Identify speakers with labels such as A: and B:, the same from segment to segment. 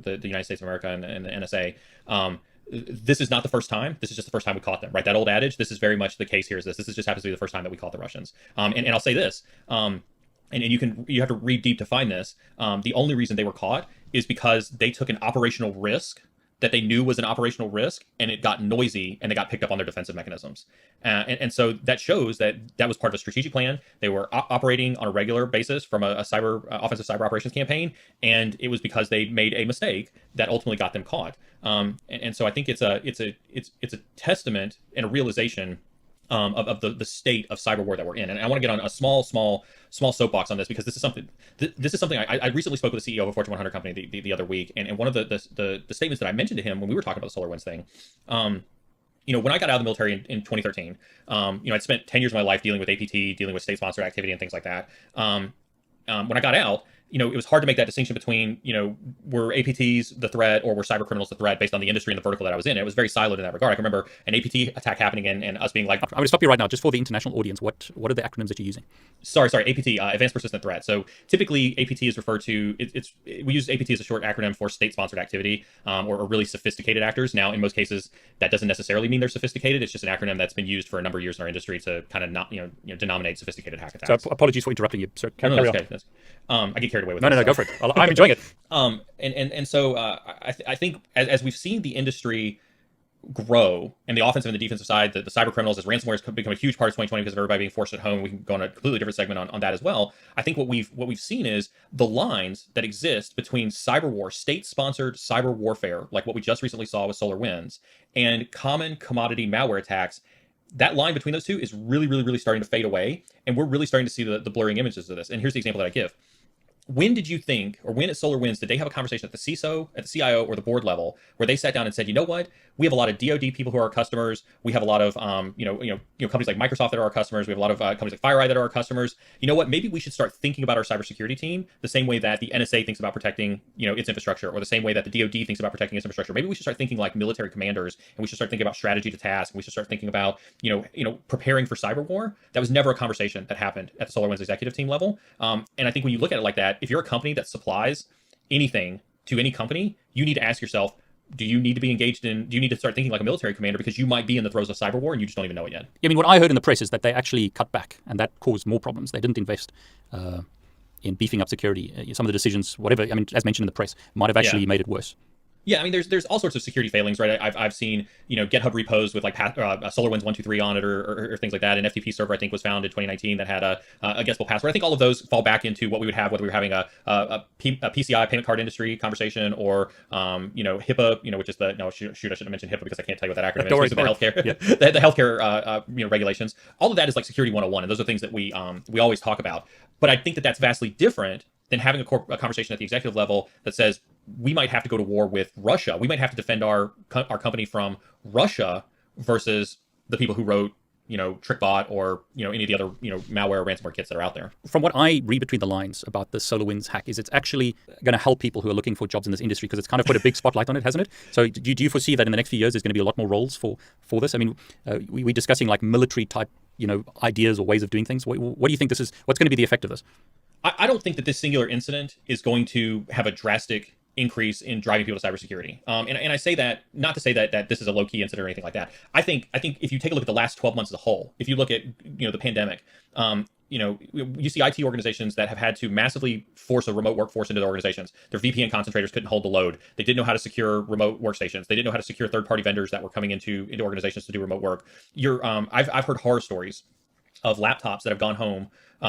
A: the United States of America and the NSA. This is not the first time. This is just the first time we caught them, right? That old adage. This is very much the case here. Is this just happens to be the first time that we caught the Russians. And I'll say this. And you have to read deep to find this. The only reason they were caught is because they took an operational risk that they knew was an operational risk, and it got noisy, and they got picked up on their defensive mechanisms. And so that shows that was part of a strategic plan. They were operating on a regular basis from a offensive cyber operations campaign, and it was because they made a mistake that ultimately got them caught. And so I think it's a testament and a realization of the state of cyber war that we're in. And I want to get on a small soapbox on this, because this is something I recently spoke with the CEO of a Fortune 100 company the other week, and one of the statements that I mentioned to him when we were talking about the SolarWinds thing, when I got out of the military in 2013, I'd spent 10 years of my life dealing with APT, dealing with state-sponsored activity and things like that. When I got out, it was hard to make that distinction between, were APTs the threat or were cyber criminals the threat based on the industry and the vertical that I was in. It was very siloed in that regard. I can remember an APT attack happening and us being like,
B: I'm going to stop you right now, just for the international audience. What are the acronyms that you're using?
A: Sorry, APT, Advanced Persistent Threat. So typically APT is referred to, we use APT as a short acronym for state-sponsored activity, or really sophisticated actors. Now, in most cases, that doesn't necessarily mean they're sophisticated. It's just an acronym that's been used for a number of years in our industry to kind of not, denominate sophisticated hack attacks.
B: So apologies for interrupting you. So carry on.
A: Okay. I get carried away with
B: No, go for it. I'm enjoying it.
A: So I think as we've seen the industry grow and the offensive and the defensive side, the cyber criminals, as ransomware has become a huge part of 2020 because of everybody being forced at home. We can go on a completely different segment on that as well. I think what we've seen is the lines that exist between cyber war, state-sponsored cyber warfare, like what we just recently saw with SolarWinds, and common commodity malware attacks. That line between those two is really, really, really starting to fade away, and we're really starting to see the blurring images of this. And here's the example that I give. When did you think, or when at SolarWinds, did they have a conversation at the CISO, at the CIO, or the board level where they sat down and said, you know what, we have a lot of DoD people who are our customers. We have a lot of, companies like Microsoft that are our customers. We have a lot of companies like FireEye that are our customers. You know what, maybe we should start thinking about our cybersecurity team the same way that the NSA thinks about protecting, its infrastructure, or the same way that the DoD thinks about protecting its infrastructure. Maybe we should start thinking like military commanders, and we should start thinking about strategy to task. And we should start thinking about, preparing for cyber war. That was never a conversation that happened at the SolarWinds executive team level. And I think when you look at it like that, if you're a company that supplies anything to any company, you need to ask yourself, do you need to start thinking like a military commander, because you might be in the throes of cyber war and you just don't even know it yet.
B: I mean, what I heard in the press is that they actually cut back, and that caused more problems. They didn't invest in beefing up security. Some of the decisions, whatever, as mentioned in the press, might have actually made it worse.
A: Yeah, there's all sorts of security failings, right? I've seen, GitHub repos with like SolarWinds 123 on it, or things like that. An FTP server, I think, was found in 2019 that had a guessable password. I think all of those fall back into what we would have whether we were having a PCI, payment card industry conversation, or HIPAA, which is I shouldn't have mentioned HIPAA because I can't tell you what that acronym is. The healthcare, the healthcare regulations. All of that is like security 101, and those are things that we always talk about. But I think that's vastly different than having a conversation at the executive level that says we might have to go to war with Russia. We might have to defend our company from Russia versus the people who wrote, TrickBot or, any of the other, malware or ransomware kits that are out there.
B: From what I read between the lines about the SolarWinds hack is it's actually going to help people who are looking for jobs in this industry, because it's kind of put a big spotlight on it, hasn't it? So do you foresee that in the next few years there's going to be a lot more roles for this? We're discussing like military type, ideas or ways of doing things. What do you think what's going to be the effect of this?
A: I don't think that this singular incident is going to have a drastic increase in driving people to cybersecurity. And I say that not to say that this is a low-key incident or anything like that. I think if you take a look at the last 12 months as a whole, if you look at the pandemic, you see IT organizations that have had to massively force a remote workforce into their organizations. Their VPN concentrators couldn't hold the load. They didn't know how to secure remote workstations. They didn't know how to secure third-party vendors that were coming into organizations to do remote work. I've heard horror stories of laptops that have gone home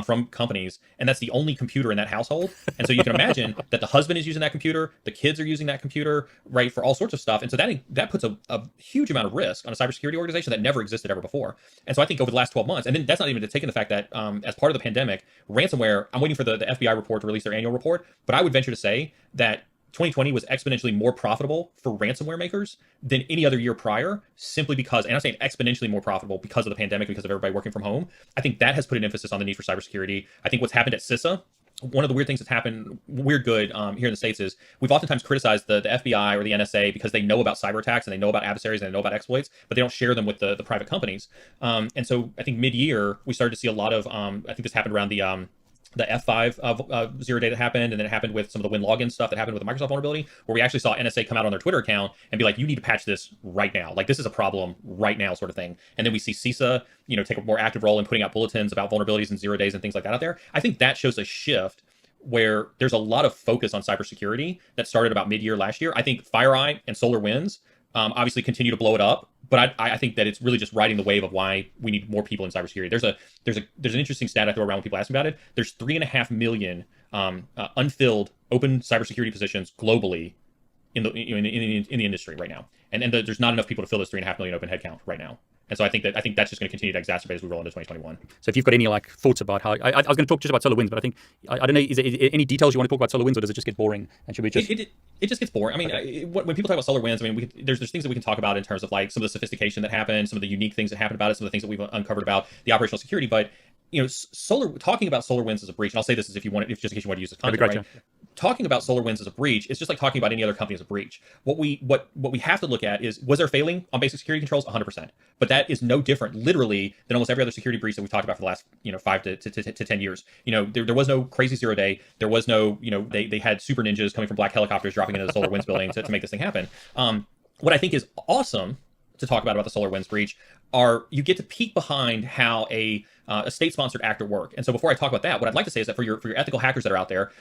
A: from companies, and that's the only computer in that household. And so you can imagine that the husband is using that computer, the kids are using that computer, right, for all sorts of stuff. And so that puts a huge amount of risk on a cybersecurity organization that never existed ever before. And so I think over the last 12 months, and then that's not even to take in the fact that as part of the pandemic, ransomware, I'm waiting for the FBI report to release their annual report, but I would venture to say that 2020 was exponentially more profitable for ransomware makers than any other year prior, simply because, and I'm saying exponentially more profitable because of the pandemic, because of everybody working from home. I think that has put an emphasis on the need for cybersecurity. I think what's happened at CISA, one of the weird things that's happened, here in the States, is we've oftentimes criticized the FBI or the NSA because they know about cyber attacks and they know about adversaries and they know about exploits, but they don't share them with the private companies. And so I think mid-year, we started to see a lot of, I think this happened around the the F5 zero day that happened, and then it happened with some of the WinLogin stuff that happened with the Microsoft vulnerability, where we actually saw NSA come out on their Twitter account and be like, you need to patch this right now. Like, this is a problem right now, sort of thing. And then we see CISA, take a more active role in putting out bulletins about vulnerabilities and 0 days and things like that out there. I think that shows a shift where there's a lot of focus on cybersecurity that started about mid-year last year. I think FireEye and SolarWinds obviously continue to blow it up, but I think that it's really just riding the wave of why we need more people in cybersecurity. There's an interesting stat I throw around when people ask me about it. There's 3.5 million unfilled open cybersecurity positions globally in the industry right now, and there's not enough people to fill this 3.5 million open headcount right now. And so I think that's just going to continue to exacerbate as we roll into 2021.
B: So if you've got any thoughts about how I was going to talk just about SolarWinds, but I think I don't know, is there any details you want to talk about SolarWinds, or does it just get boring? And should we just
A: it just gets boring. I mean, okay. When people talk about SolarWinds, I mean, there's things that we can talk about in terms of like some of the sophistication that happened, some of the unique things that happened about it, some of the things that we've uncovered about the operational security. But talking about SolarWinds as a breach, and I'll say this is if just in case you want to use this content, right? Talking about SolarWinds as a breach is just like talking about any other company as a breach. What we have to look at is, was there failing on basic security controls? 100%. But that is no different, literally, than almost every other security breach that we've talked about for the last 5 to 10 years. There was no crazy 0 day. There was no they had super ninjas coming from black helicopters dropping into the SolarWinds building to make this thing happen. What I think is awesome to talk about the SolarWinds breach are you get to peek behind how a state-sponsored actor work. And so before I talk about that, what I'd like to say is that for your ethical hackers that are out there,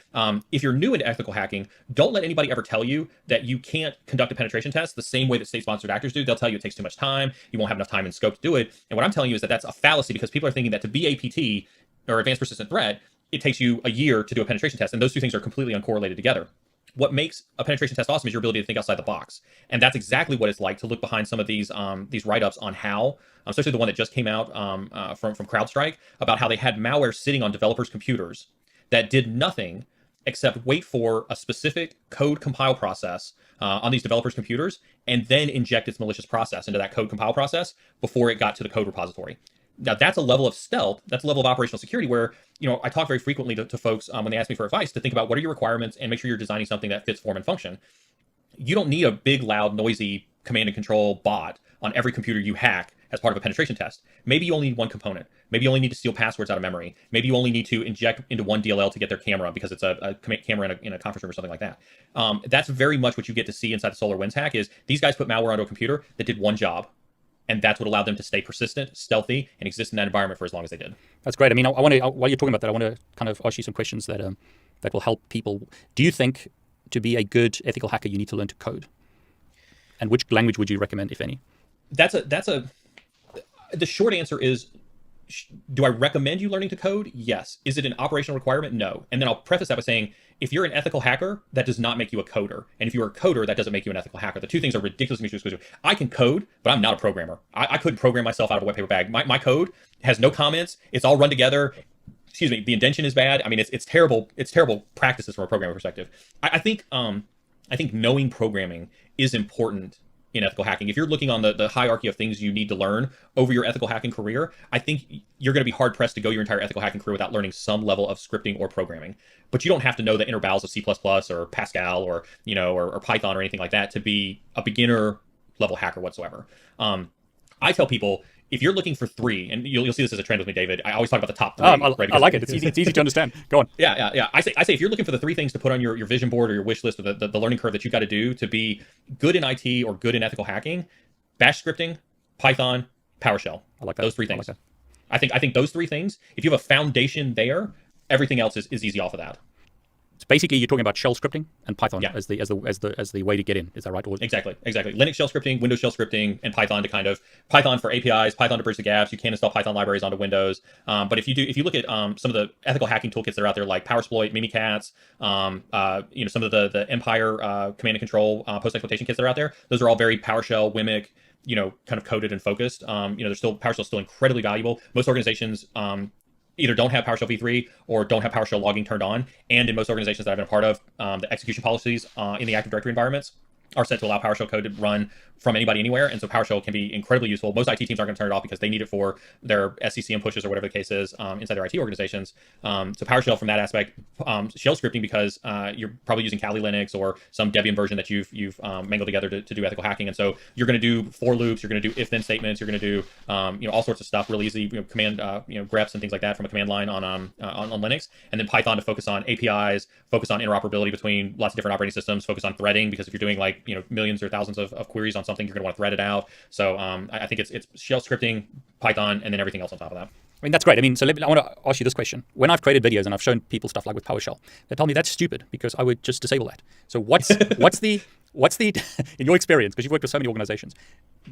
A: if you're new into ethical hacking, don't let anybody ever tell you that you can't conduct a penetration test the same way that state-sponsored actors do. They'll tell you it takes too much time, you won't have enough time and scope to do it. And what I'm telling you is that that's a fallacy, because people are thinking that to be APT, or advanced persistent threat, it takes you a year to do a penetration test, and those two things are completely uncorrelated together. What makes a penetration test awesome is your ability to think outside the box. And that's exactly what it's like to look behind some of these write-ups on how, especially the one that just came out from CrowdStrike, about how they had malware sitting on developers' computers that did nothing except wait for a specific code compile process on these developers' computers, and then inject its malicious process into that code compile process before it got to the code repository. Now, that's a level of stealth, that's a level of operational security where, I talk very frequently to folks when they ask me for advice to think about what are your requirements and make sure you're designing something that fits form and function. You don't need a big, loud, noisy command and control bot on every computer you hack as part of a penetration test. Maybe you only need one component. Maybe you only need to steal passwords out of memory. Maybe you only need to inject into one DLL to get their camera because it's a camera in a conference room or something like that. That's very much what you get to see inside the SolarWinds hack is these guys put malware onto a computer that did one job. And that's what allowed them to stay persistent, stealthy, and exist in that environment for as long as they did.
B: That's great. I mean, I want to, while you're talking about that, I want to kind of ask you some questions that will help people. Do you think to be a good ethical hacker, you need to learn to code? And which language would you recommend, if any?
A: The short answer is, do I recommend you learning to code? Yes. Is it an operational requirement? No. And then I'll preface that by saying, if you're an ethical hacker, that does not make you a coder. And if you're a coder, that doesn't make you an ethical hacker. The two things are ridiculously mutually exclusive. I can code, but I'm not a programmer. I couldn't program myself out of a wet paper bag. My code has no comments. It's all run together. Excuse me. The indentation is bad. I mean, it's terrible. It's terrible practices from a programmer perspective. I think knowing programming is important in ethical hacking. If you're looking on the hierarchy of things you need to learn over your ethical hacking career, I think you're going to be hard pressed to go your entire ethical hacking career without learning some level of scripting or programming. But you don't have to know the inner bowels of C++ or Pascal or Python or anything like that to be a beginner level hacker whatsoever. I tell people, if you're looking for 3, and you'll see this as a trend with me, David, I always talk about the top 3.
B: Right? I like it. It's easy to understand. Go on.
A: Yeah. I say if you're looking for the 3 things to put on your vision board or your wish list, or the learning curve that you got to do to be good in IT or good in ethical hacking, Bash scripting, Python, PowerShell.
B: I like that.
A: Those 3 things. I think those 3 things, if you have a foundation there, everything else is easy off of that.
B: So basically, you're talking about shell scripting and Python as the way to get in. Is that right?
A: Exactly. Linux shell scripting, Windows shell scripting, and Python to Python for APIs, Python to bridge the gaps. You can install Python libraries onto Windows. But if you look at some of the ethical hacking toolkits that are out there, like PowerSploit, Mimikatz, some of the Empire command and control post exploitation kits that are out there, those are all very PowerShell, WMIC, kind of coded and focused. PowerShell is still incredibly valuable. Most organizations either don't have PowerShell v3 or don't have PowerShell logging turned on. And in most organizations that I've been a part of, the execution policies in the Active Directory environments are set to allow PowerShell code to run from anybody anywhere, and so PowerShell can be incredibly useful. Most IT teams aren't going to turn it off because they need it for their SCCM pushes or whatever the case is inside their IT organizations. So PowerShell from that aspect, shell scripting because you're probably using Kali Linux or some Debian version that you've mangled together to do ethical hacking, and so you're going to do for loops, you're going to do if then statements, you're going to do all sorts of stuff really easy, command greps and things like that from a command line on Linux, and then Python to focus on APIs, focus on interoperability between lots of different operating systems, focus on threading because if you're doing like millions or thousands of queries on something, you're going to want to thread it out. So I think it's shell scripting, Python, and then everything else on top of that.
B: I mean, that's great. I mean, so I want to ask you this question. When I've created videos and I've shown people stuff like with PowerShell, they tell me that's stupid because I would just disable that. So what's the in your experience, because you've worked with so many organizations,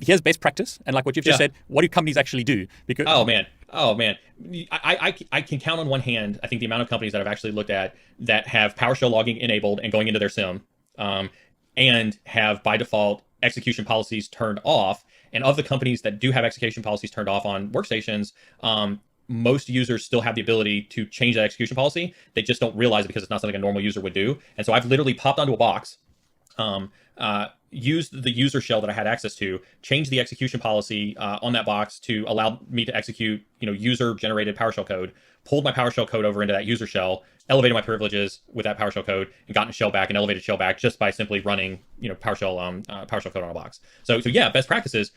B: here's best practice, and like what you've just said, what do companies actually do? Because
A: oh man, I can count on one hand, I think, the amount of companies that I've actually looked at that have PowerShell logging enabled and going into their SIM, and have by default execution policies turned off. And of the companies that do have execution policies turned off on workstations, most users still have the ability to change that execution policy. They just don't realize it because it's not something a normal user would do. And so I've literally popped onto a box, used the user shell that I had access to, changed the execution policy on that box to allow me to execute, user generated PowerShell code, pulled my PowerShell code over into that user shell, elevated my privileges with that PowerShell code, and gotten shell back and elevated shell back just by simply running, PowerShell code on a box. So yeah, best practices: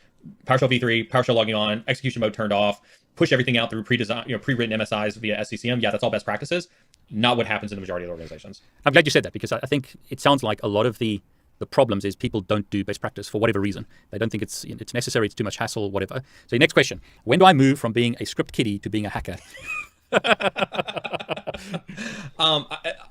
A: PowerShell v3, PowerShell logging on, execution mode turned off, push everything out through pre-written MSIs via SCCM. Yeah, that's all best practices. Not what happens in the majority of the organizations.
B: I'm glad you said that, because I think it sounds like a lot of the problems is people don't do best practice for whatever reason. They don't think it's necessary, it's too much hassle, whatever. So next question: when do I move from being a script kiddie to being a hacker?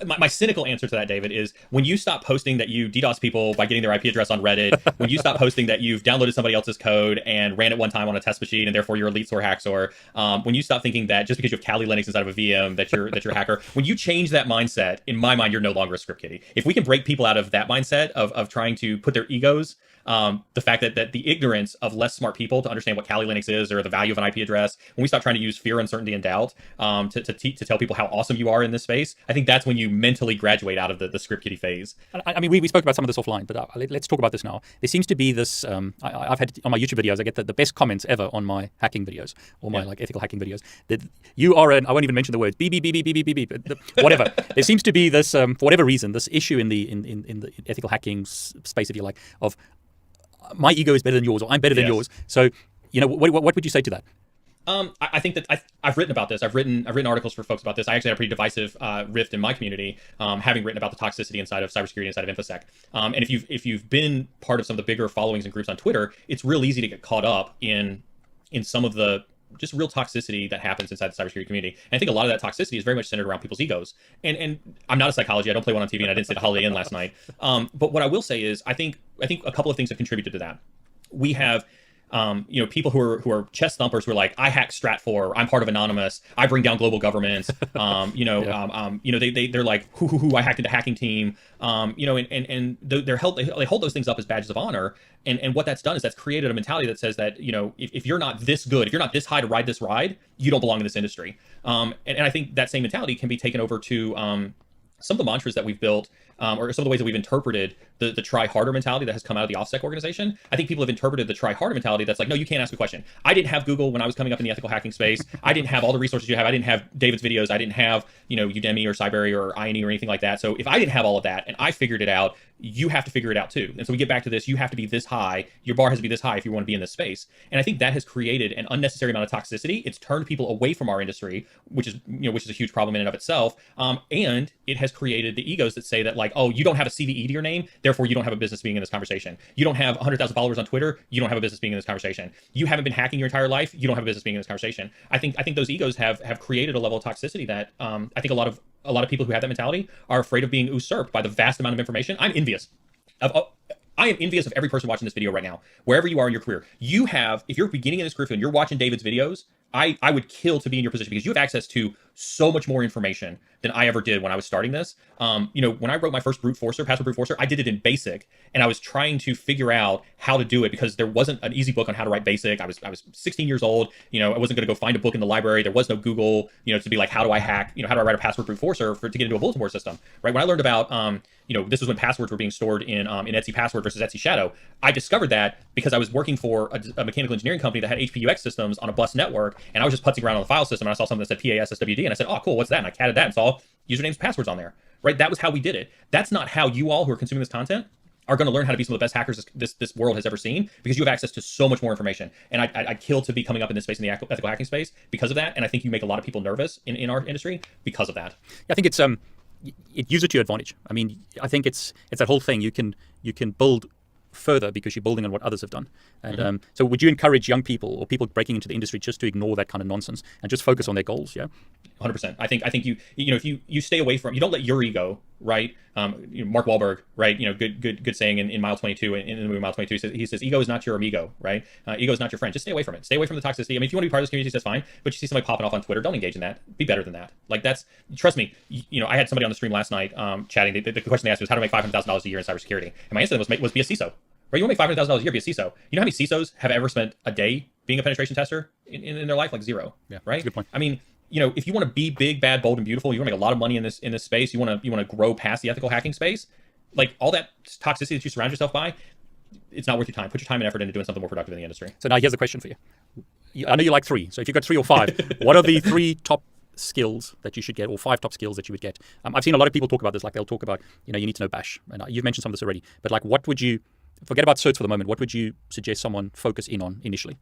A: My cynical answer to that, David, is when you stop posting that you DDoS people by getting their IP address on Reddit, when you stop posting that you've downloaded somebody else's code and ran it one time on a test machine and therefore you're elite SOAR hacksaw, when you stop thinking that just because you have Kali Linux inside of a VM that you're a hacker, when you change that mindset, in my mind, you're no longer a script kiddie. If we can break people out of that mindset of trying to put their egos, the fact that the ignorance of less smart people to understand what Kali Linux is or the value of an IP address, when we stop trying to use fear, uncertainty, and doubt to tell people how awesome you are in this space, I think that's when you mentally graduate out of the script kiddie phase.
B: I mean, we spoke about some of this offline, but let's talk about this now. There seems to be this, I've had on my YouTube videos, I get the best comments ever on my hacking videos or my like ethical hacking videos. That you are I won't even mention the words, beep, beep, beep, beep, beep, beep, beep, whatever. There seems to be this, for whatever reason, this issue in the ethical hacking space, if you like, of my ego is better than yours, or I'm better than yours. So, what would you say to that?
A: I think that I've written about this. I've written articles for folks about this. I actually had a pretty divisive rift in my community, having written about the toxicity inside of cybersecurity, inside of InfoSec. And if you've been part of some of the bigger followings and groups on Twitter, it's real easy to get caught up in some of the just real toxicity that happens inside the cybersecurity community. And I think a lot of that toxicity is very much centered around people's egos. And I'm not a psychology. I don't play one on TV, and I didn't say the Holiday Inn last night. But what I will say is I think a couple of things have contributed to that. We have people who are chest thumpers who are like, I hack Stratfor, I'm part of Anonymous, I bring down global governments, they're like, I hacked into hacking team, and they hold those things up as badges of honor. And what that's done is that's created a mentality that says that, if you're not this good, if you're not this high to ride this ride, you don't belong in this industry. And I think that same mentality can be taken over to some of the mantras that we've built, or some of the ways that we've interpreted the try harder mentality that has come out of the OffSec organization. I think people have interpreted the try harder mentality that's like, no, you can't ask a question. I didn't have Google when I was coming up in the ethical hacking space. I didn't have all the resources you have. I didn't have David's videos. I didn't have, Udemy or Cyberry or INE or anything like that. So if I didn't have all of that and I figured it out, you have to figure it out too. And so we get back to this, you have to be this high. Your bar has to be this high if you want to be in this space. And I think that has created an unnecessary amount of toxicity. It's turned people away from our industry, which is a huge problem in and of itself. And it has created the egos that say that like, oh, you don't have a CVE to your name, therefore you don't have a business being in this conversation. You don't have 100,000 followers on Twitter, you don't have a business being in this conversation. You haven't been hacking your entire life, you don't have a business being in this conversation. I think those egos have created a level of toxicity that I think a lot of people who have that mentality are afraid of being usurped by the vast amount of information. I'm envious. I am envious of every person watching this video right now, wherever you are in your career. If you're beginning in this career field and you're watching David's videos, I would kill to be in your position because you have access to so much more information than I ever did when I was starting this. When I wrote my first password brute forcer, I did it in BASIC, and I was trying to figure out how to do it because there wasn't an easy book on how to write BASIC. I was 16 years old. I wasn't going to go find a book in the library. There was no Google, to be like, how do I hack? How do I write a password brute forcer to get into a bulletin board system? Right? When I learned about this was when passwords were being stored in Etsy Password versus Etsy Shadow. I discovered that because I was working for a mechanical engineering company that had HPUX systems on a bus network, and I was just putzing around on the file system, and I saw something that said PASSWD, and I said, oh, cool, what's that? And I catted that and saw usernames and passwords on there, right? That was how we did it. That's not how you all who are consuming this content are going to learn how to be some of the best hackers this world has ever seen, because you have access to so much more information. And I'd kill to be coming up in this space, in the ethical hacking space, because of that. And I think you make a lot of people nervous in our industry because of that.
B: I think it's use it to your advantage. I mean, I think it's that whole thing. You can build further because you're building on what others have done. And so would you encourage young people or people breaking into the industry just to ignore that kind of nonsense and just focus on their goals? Yeah.
A: 100%. I think if you stay away from, you don't let your ego, right? Mark Wahlberg, right? Good saying in Mile 22, in the movie Mile 22, he says, ego is not your amigo, right? Ego is not your friend. Just stay away from it. Stay away from the toxicity. I mean, if you want to be part of this community, that's fine. But you see somebody popping off on Twitter, don't engage in that. Be better than that. Like, trust me. I had somebody on the stream last night chatting. The question they asked was how to make $500,000 a year in cybersecurity, and my answer was be a CISO. Right, you want to make $500,000 a year, be a CISO. You know how many CISOs have ever spent a day being a penetration tester in their life? Like zero.
B: Yeah,
A: right.
B: Good point.
A: I mean, if you want to be big, bad, bold, and beautiful, you want to make a lot of money in this space. You want to grow past the ethical hacking space. Like all that toxicity that you surround yourself by, it's not worth your time. Put your time and effort into doing something more productive in the industry.
B: So now here's a question for you. I know you like 3. So if you've got 3 or 5, what are the 3 top skills that you should get, or 5 top skills that you would get? I've seen a lot of people talk about this. Like they'll talk about, you need to know Bash, and you've mentioned some of this already. But like, what would you? Forget about certs for the moment. What would you suggest someone focus in on initially?